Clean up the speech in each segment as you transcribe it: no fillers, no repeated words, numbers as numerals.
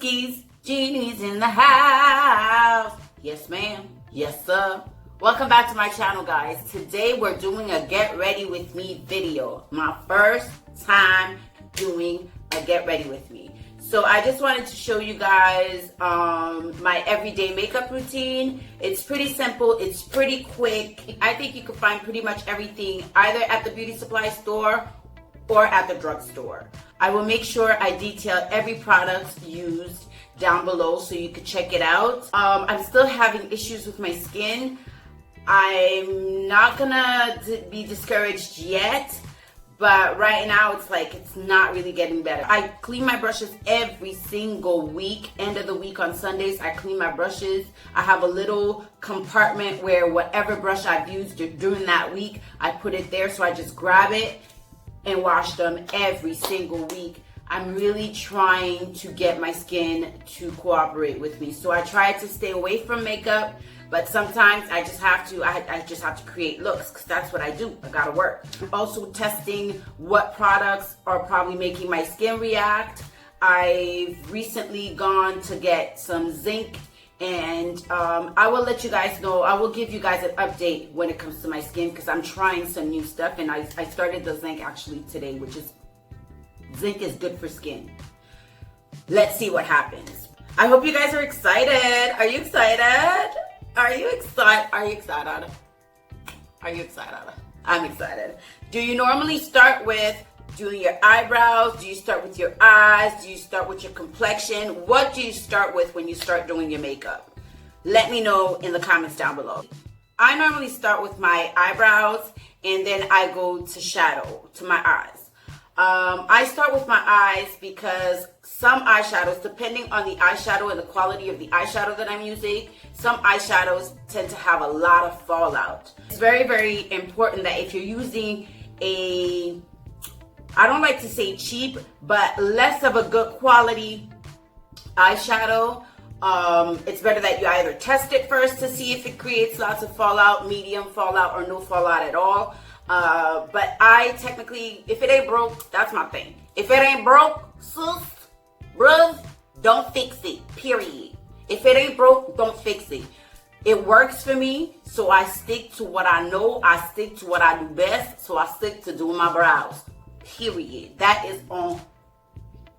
Booskies, Genie's in the house. Yes, ma'am. Yes, sir. Welcome back to my channel, guys. Today we're doing a get ready with me video. My first time doing a get ready with me. So I just wanted to show you guys my everyday makeup routine. It's pretty simple. It's pretty quick. I think you can find pretty much everything either at the beauty supply store or at the drugstore. I will make sure I detail every product used down below so you can check it out. I'm still having issues with my skin. I'm not gonna be discouraged yet, but right now it's not really getting better. I clean my brushes every single week. End of the week on Sundays, I clean my brushes. I have a little compartment where whatever brush I've used during that week, I put it there, so I just grab it and wash them every single week. I'm really trying to get my skin to cooperate with me. So I try to stay away from makeup, but sometimes I just have to create looks, because that's what I do. I gotta work. I'm also testing what products are probably making my skin react. I've recently gone to get some zinc, and I will let you guys know. I will give you guys an update when it comes to my skin, because I'm trying some new stuff, and I started the zinc actually today, which is, zinc is good for skin. Let's see what happens. I hope you guys are excited. Are you excited? Are you excited? Are you excited? Are you excited? I'm excited. Do you normally start with doing your eyebrows? Do you start with your eyes? Do you start with your complexion? What do you start with when you start doing your makeup? Let me know in the comments down below. I normally start with my eyebrows, and then I go to shadow, to my eyes. I start with my eyes because some eyeshadows, depending on the eyeshadow and the quality of the eyeshadow that I'm using, some eyeshadows tend to have a lot of fallout. It's very, very important that if you're using I don't like to say cheap, but less of a good quality eyeshadow, it's better that you either test it first to see if it creates lots of fallout, medium fallout, or no fallout at all. But I technically, if it ain't broke, that's my thing. If it ain't broke, sis, bruh, don't fix it, period. If it ain't broke, don't fix it. It works for me, so I stick to what I know. I stick to what I do best, so I stick to doing my brows, period. That is on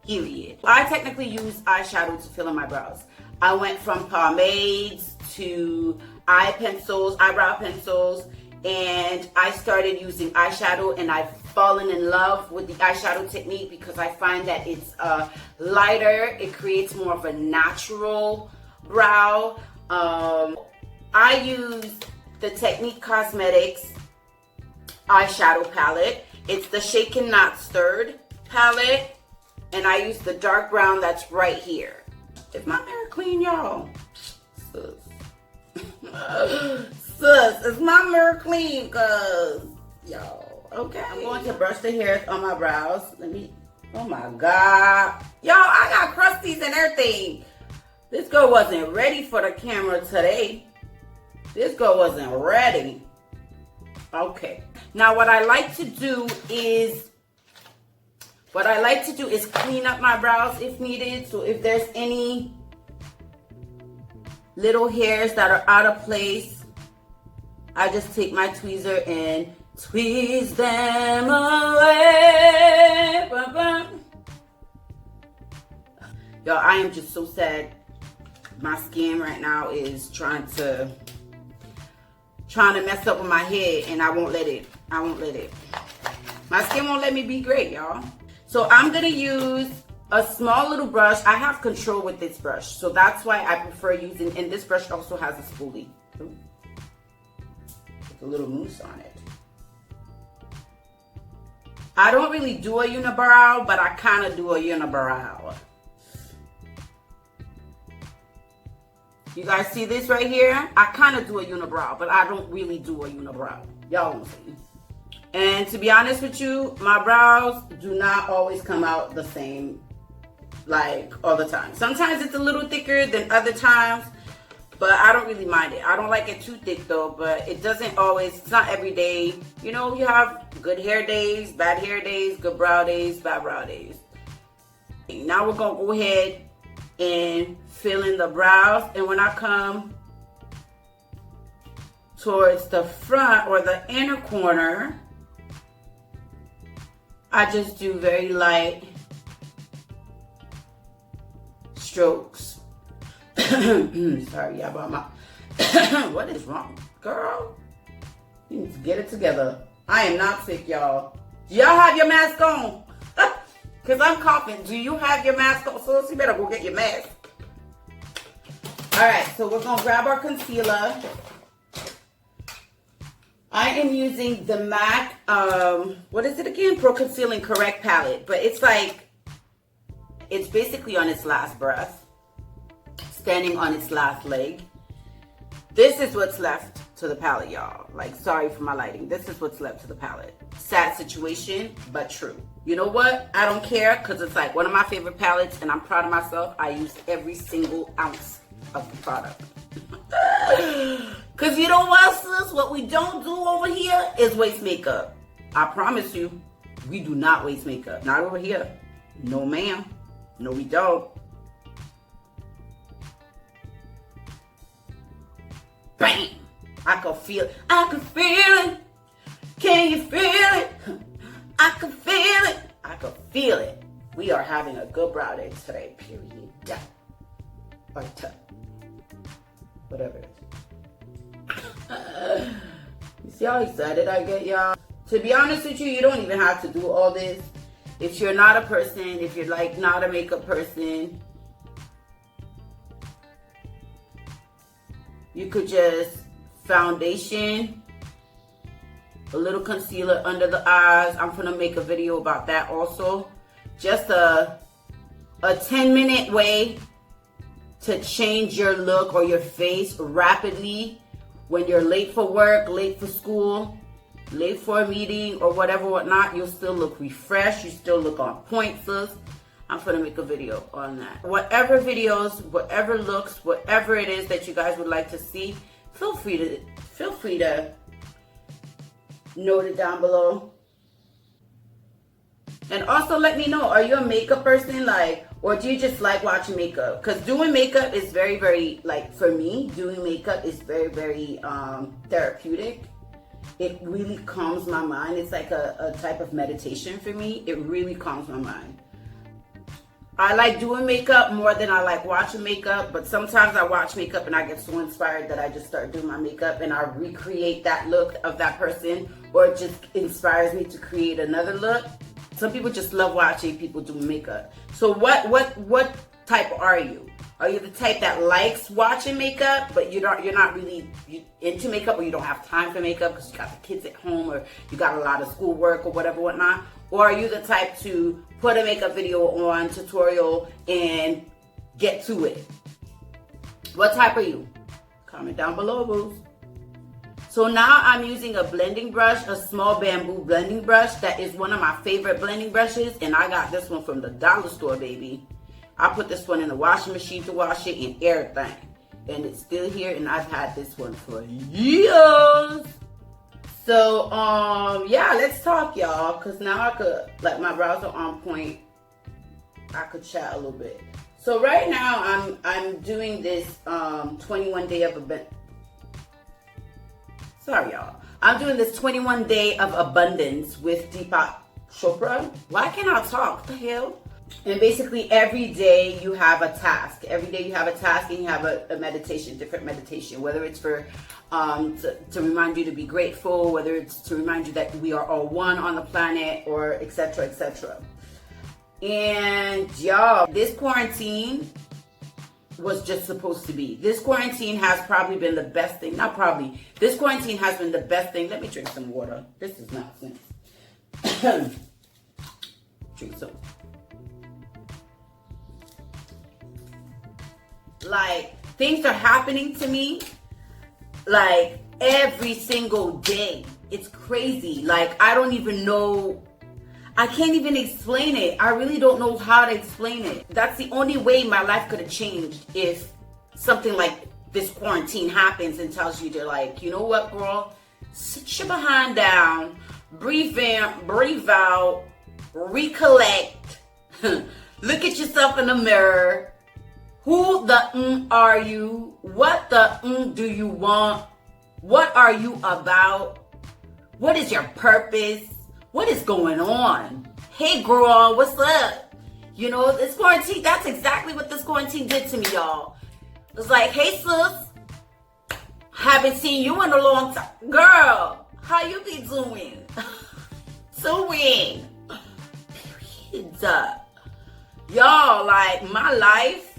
period. I technically use eyeshadow to fill in my brows. I went from pomades to eyebrow pencils, and I started using eyeshadow, and I've fallen in love with the eyeshadow technique because I find that it's lighter. It creates more of a natural brow. I use the Technic Cosmetics eyeshadow palette. It's the Shaken Not Stirred palette, and I use the dark brown that's right here. Is my mirror clean, y'all? Sis. Sis, is my mirror clean? Cause y'all, okay. I'm going to brush the hairs on my brows. Oh my God. Y'all, I got crusties and everything. This girl wasn't ready for the camera today. This girl wasn't ready. Okay. Now what I like to do is clean up my brows if needed. So if there's any little hairs that are out of place, I just take my tweezer and tweeze them away. Y'all, I am just so sad. My skin right now is trying to mess up with my head, and I won't let it. My skin won't let me be great, y'all. So I'm gonna use a small little brush. I have control with this brush, so that's why I prefer using, and this brush also has a spoolie. With a little mousse on it. I don't really do a unibrow, but I kind of do a unibrow. You guys see this right here? I kind of do a unibrow, but I don't really do a unibrow. Y'all won't see. And to be honest with you, my brows do not always come out the same, like all the time. Sometimes it's a little thicker than other times, but I don't really mind it. I don't like it too thick though, but it doesn't always, it's not every day. You know, you have good hair days, bad hair days, good brow days, bad brow days. Now we're gonna go ahead and fill in the brows. And when I come towards the front or the inner corner, I just do very light strokes. Sorry, y'all, about my what is wrong, girl? You need to get it together. I am not sick, y'all. Do y'all have your mask on? Because I'm coughing. Do you have your mask on? So you better go get your mask. Alright, so we're going to grab our concealer. I am using the MAC, what is it again? Pro Conceal and Correct palette. But it's like, it's basically on its last breath. Standing on its last leg. This is what's left to the palette, y'all. Like, sorry for my lighting. This is what's left to the palette. Sad situation, but true. You know what? I don't care, because it's like one of my favorite palettes, and I'm proud of myself. I used every single ounce of the product. Because you know what, sis? What we don't do over here is waste makeup. I promise you, we do not waste makeup. Not over here. No, ma'am. No, we don't. Bam! I can feel it. I can feel it. Can you feel it? I can feel it. I can feel it. We are having a good brow day today, period. Or whatever it is. You see how excited I get, y'all? To be honest with you, you don't even have to do all this. If you're not a person, if you're like not a makeup person, you could just foundation, a little concealer under the eyes. I'm gonna make a video about that also. Just a 10-minute way to change your look or your face rapidly when you're late for work, late for school, late for a meeting or whatever, whatnot. You'll still look refreshed. You still look on point, sis. I'm gonna make a video on that. Whatever videos, whatever looks, whatever it is that you guys would like to see, feel free to note it down below. And also let me know, are you a makeup person, like, or do you just like watching makeup? Because doing makeup is very, very, like, for me, doing makeup is very, very therapeutic. It really calms my mind. It's like a type of meditation for me. It really calms my mind. I like doing makeup more than I like watching makeup, but sometimes I watch makeup and I get so inspired that I just start doing my makeup and I recreate that look of that person, or it just inspires me to create another look. Some people just love watching people do makeup. So what type are you? Are you the type that likes watching makeup, but you're not really into makeup, or you don't have time for makeup because you got the kids at home, or you got a lot of schoolwork or whatever, whatnot? Or are you the type to put a makeup video on, tutorial, and get to it? What type are you? Comment down below, boos. So now I'm using a blending brush, a small bamboo blending brush. That is one of my favorite blending brushes, and I got this one from the dollar store, baby. I put this one in the washing machine to wash it and everything. And it's still here, and I've had this one for years. So, yeah, let's talk, y'all, because now I could, like, my brows are on point. I could chat a little bit. So right now, I'm doing this 21 day of sorry, y'all. I'm doing this 21 day of abundance with Deepak Chopra. Why can't I talk? What the hell? And basically every day you have a task. Every day you have a task and you have a meditation, different meditation, whether it's for to remind you to be grateful, whether it's to remind you that we are all one on the planet, or etc., etc. And y'all, this quarantine was just supposed to be. This quarantine has probably been the best thing. Not probably. This quarantine has been the best thing. Let me drink some water. This is nonsense. Drink some. Like, things are happening to me, like, every single day. It's crazy. Like, I don't even know. I can't even explain it. I really don't know how to explain it. That's the only way my life could have changed, if something like this quarantine happens and tells you to, like, you know what, girl? Sit your behind down, breathe in, breathe out, recollect, look at yourself in the mirror, Who the are you? What the do you want? What are you about? What is your purpose? What is going on? Hey girl, what's up? You know, this quarantine, that's exactly what this quarantine did to me, y'all. It's like, hey sis, haven't seen you in a long time. Girl, how you be doing? Doing. Period. Y'all, like, my life,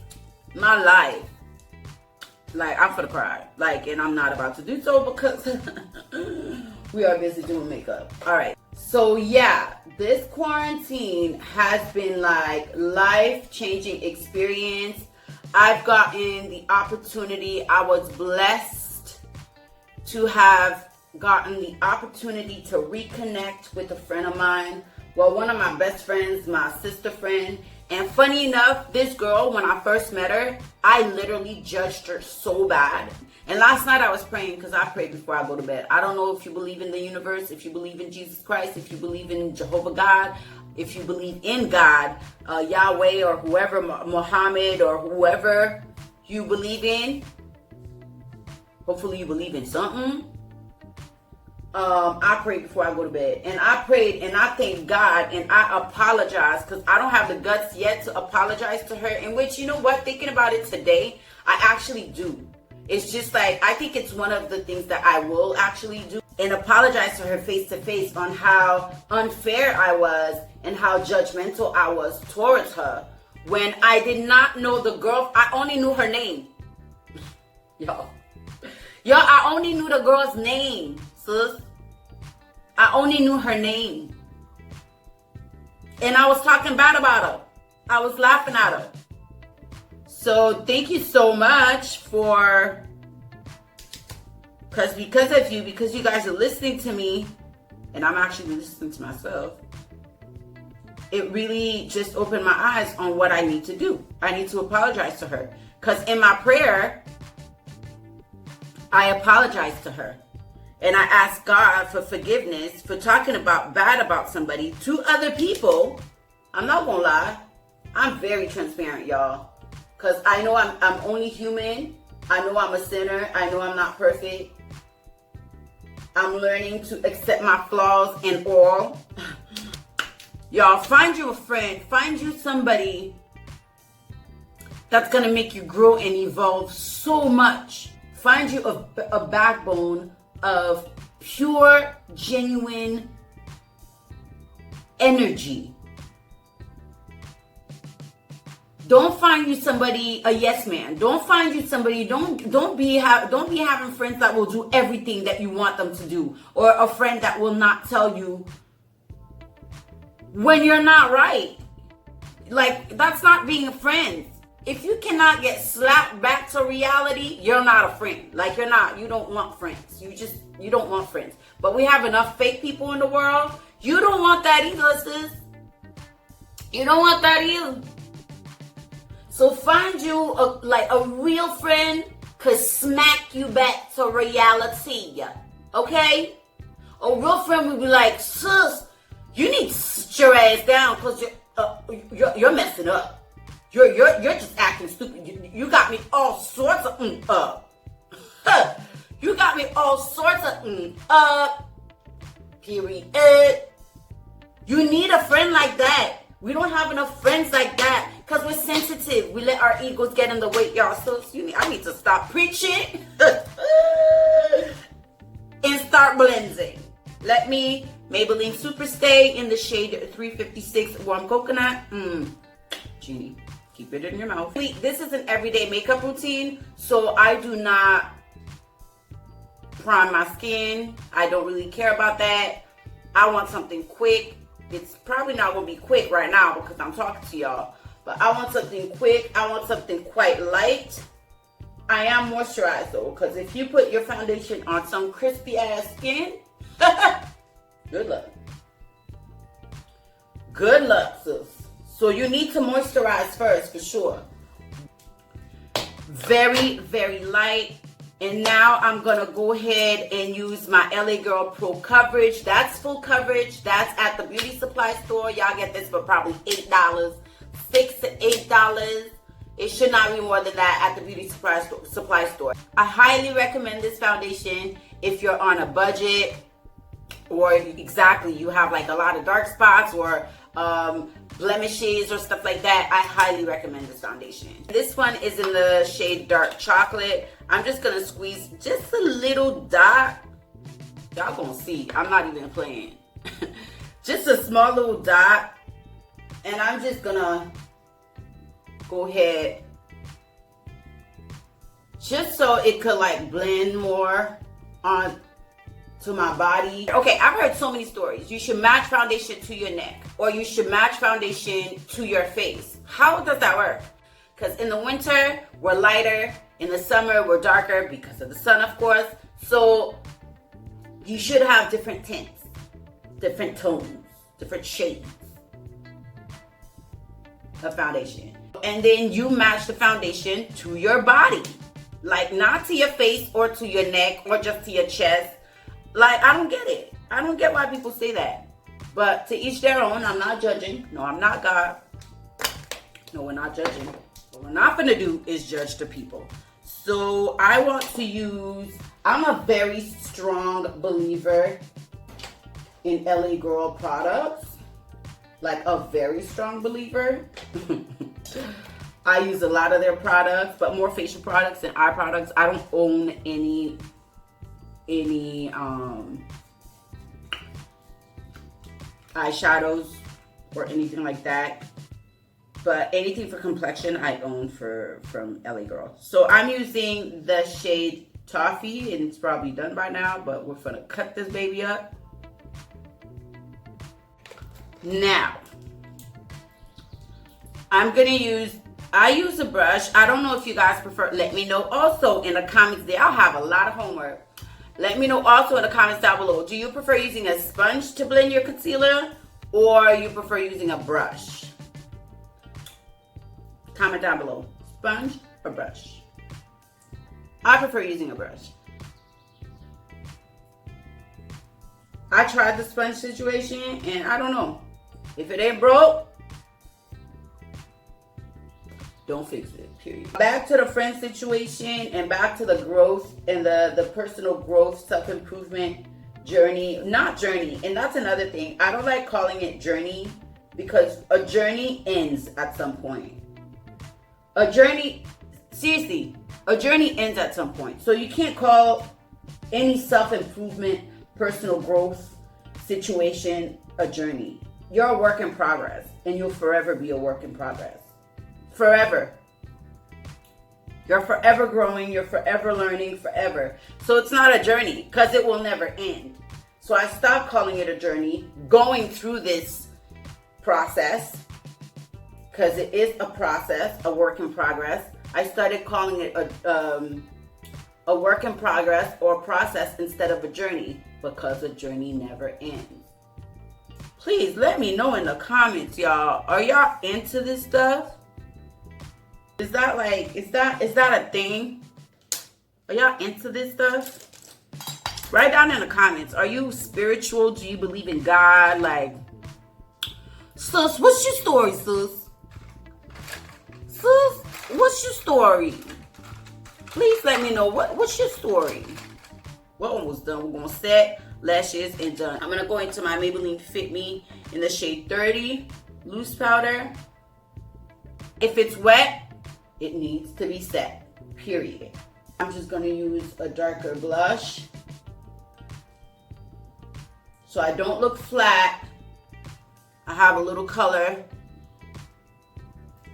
like, I'm finna cry. Like, and I'm not about to do so because we are busy doing makeup. All right. So, yeah, this quarantine has been, like, life-changing experience. I've gotten the opportunity. I was blessed to have gotten the opportunity to reconnect with a friend of mine. Well, one of my best friends, my sister friend. And funny enough, this girl, when I first met her, I literally judged her so bad. And last night I was praying, because I pray before I go to bed. I don't know if you believe in the universe, if you believe in Jesus Christ, if you believe in Jehovah God, if you believe in God, Yahweh, or whoever, Muhammad, or whoever you believe in. Hopefully you believe in something. I prayed before I go to bed, and I prayed and I thanked God, and I apologized because I don't have the guts yet to apologize to her. In which, you know what, thinking about it today, I actually do. It's just like, I think it's one of the things that I will actually do and apologize to her face to face on how unfair I was and how judgmental I was towards her when I did not know the girl. I only knew her name. Yo, I only knew the girl's name, sis. I only knew her name. And I was talking bad about her. I was laughing at her. So thank you so much for, because of you, because you guys are listening to me, and I'm actually listening to myself, it really just opened my eyes on what I need to do. I need to apologize to her. Because in my prayer, I apologized to her. And I asked God for forgiveness for talking bad about somebody to other people. I'm not gonna lie. I'm very transparent, y'all. Because I know I'm only human. I know I'm a sinner. I know I'm not perfect. I'm learning to accept my flaws and all. Y'all, find you a friend. Find you somebody that's gonna make you grow and evolve so much. Find you a backbone of pure, genuine energy. Don't find you somebody, a yes man. Don't find you somebody, don't be having friends that will do everything that you want them to do, or a friend that will not tell you when you're not right. Like, that's not being a friend. If you cannot get slapped back to reality, you're not a friend. Like, you don't want friends. You don't want friends. But we have enough fake people in the world. You don't want that either, sis. You don't want that either. So find you a real friend could smack you back to reality. Okay? A real friend would be like, sis, you need to sit your ass down because you're messing up. You're just acting stupid. You got me all sorts of up. You got me all sorts of up. Period. You need a friend like that. We don't have enough friends like that because we're sensitive. We let our egos get in the way, y'all. So I need to stop preaching and start blending. Let me Maybelline Superstay in the shade 356 Warm Coconut. Genie. Keep it in your mouth. This is an everyday makeup routine, so I do not prime my skin. I don't really care about that. I want something quick. It's probably not going to be quick right now because I'm talking to y'all, but I want something quick. I want something quite light. I am moisturized though, because if you put your foundation on some crispy ass skin, good luck. Good luck, sis. So you need to moisturize first for sure. Very, very light. And now I'm going to go ahead and use my LA Girl Pro Coverage. That's full coverage. That's at the beauty supply store. Y'all get this for probably $8. $6 to $8. It should not be more than that at the beauty supply store. I highly recommend this foundation if you're on a budget, or exactly you have like a lot of dark spots or blemishes or stuff like that. I highly recommend this foundation. This one is in the shade Dark Chocolate. I'm just gonna squeeze just a little dot. Y'all gonna see, I'm not even playing. Just a small little dot, and I'm just gonna go ahead just so it could like blend more on to my body. Okay, I've heard so many stories. You should match foundation to your neck, or you should match foundation to your face. How does that work? Because in the winter, we're lighter. In the summer, we're darker because of the sun, of course. So you should have different tints, different tones, different shades of foundation. And then you match the foundation to your body. Like, not to your face or to your neck or just to your chest. Like, I don't get it. I don't get why people say that. But to each their own. I'm not judging. No, I'm not God. No, we're not judging. What we're not going to do is judge the people. So I want to use, I'm a very strong believer in LA Girl products. Like, a very strong believer. I use a lot of their products, but more facial products than eye products. I don't own any eyeshadows or anything like that, but anything for complexion I own from LA Girl. So I'm using the shade Toffee, and it's probably done by now, but we're gonna cut this baby up. Now I use a brush. I don't know if you guys prefer, let me know also in the comments there. I'll have a lot of homework. Let me know also in the comments down below. Do you prefer using a sponge to blend your concealer, or you prefer using a brush? Comment down below. Sponge or brush? I prefer using a brush. I tried the sponge situation, and I don't know. If it ain't broke, don't fix it, period. Back to the friend situation, and back to the growth and the personal growth, self-improvement journey. Not journey, and that's another thing. I don't like calling it journey, because a journey ends at some point. A journey, seriously, a journey ends at some point. So you can't call any self-improvement, personal growth situation a journey. You're a work in progress, and you'll forever be a work in progress. Forever. You're forever growing, you're forever learning, forever. So it's not a journey, because it will never end. So I stopped calling it a journey, going through this process, because it is a process, a work in progress. I started calling it a work in progress or process instead of a journey, because a journey never ends. Please let me know in the comments, y'all. Are y'all into this stuff? Is that like, is that a thing? Are y'all into this stuff? Write down in the comments. Are you spiritual? Do you believe in God? Like, sis, what's your story, sis? Sis, what's your story? Please let me know. What's your story? We're almost done. We're going to set lashes and done. I'm going to go into my Maybelline Fit Me in the shade 30 loose powder. If it's wet, it needs to be set, period. I'm just going to use a darker blush so I don't look flat. I have a little color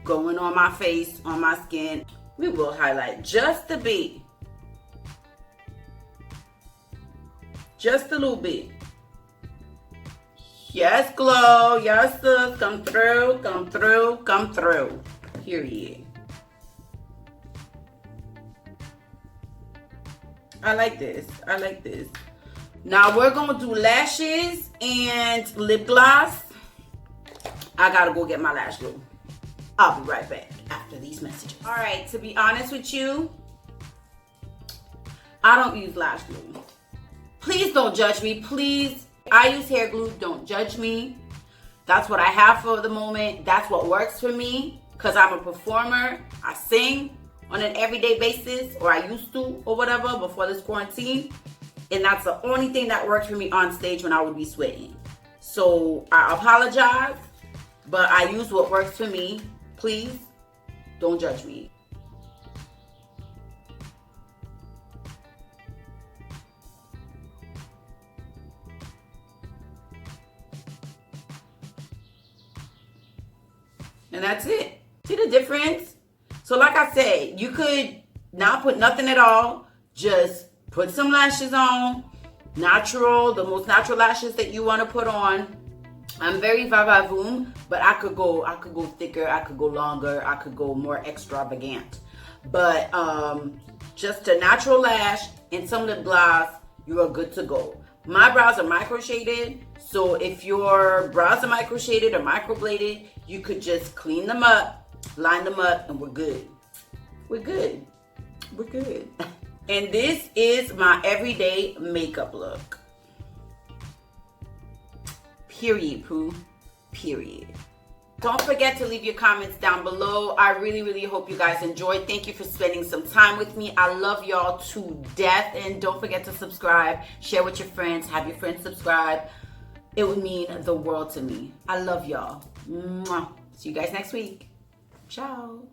going on my face, on my skin. We will highlight just a bit. Just a little bit. Yes, glow. Yes, sis. Come through, come through, come through. Period. I like this. I like this. Now we're going to do lashes and lip gloss. I got to go get my lash glue. I'll be right back after these messages. All right, to be honest with you, I don't use lash glue. Please don't judge me. Please. I use hair glue. Don't judge me. That's what I have for the moment. That's what works for me. because I'm a performer. I sing on an everyday basis, or I used to, or whatever, before this quarantine. And that's the only thing that worked for me on stage when I would be sweating. So I apologize, but I use what works for me. Please don't judge me. And that's it. See the difference? So like I said, you could not put nothing at all. Just put some lashes on. Natural, the most natural lashes that you want to put on. I'm very va-va-voom, but I could go thicker, I could go longer, I could go more extravagant. But just a natural lash and some lip gloss, you are good to go. My brows are micro shaded, so if your brows are micro shaded or microbladed, you could just clean them up, line them up, and we're good. We're good. We're good. And this is my everyday makeup look. Period, poo. Period. Don't forget to leave your comments down below. I really, really hope you guys enjoyed. Thank you for spending some time with me. I love y'all to death. And don't forget to subscribe, share with your friends, have your friends subscribe. It would mean the world to me. I love y'all. Mwah. See you guys next week. Ciao.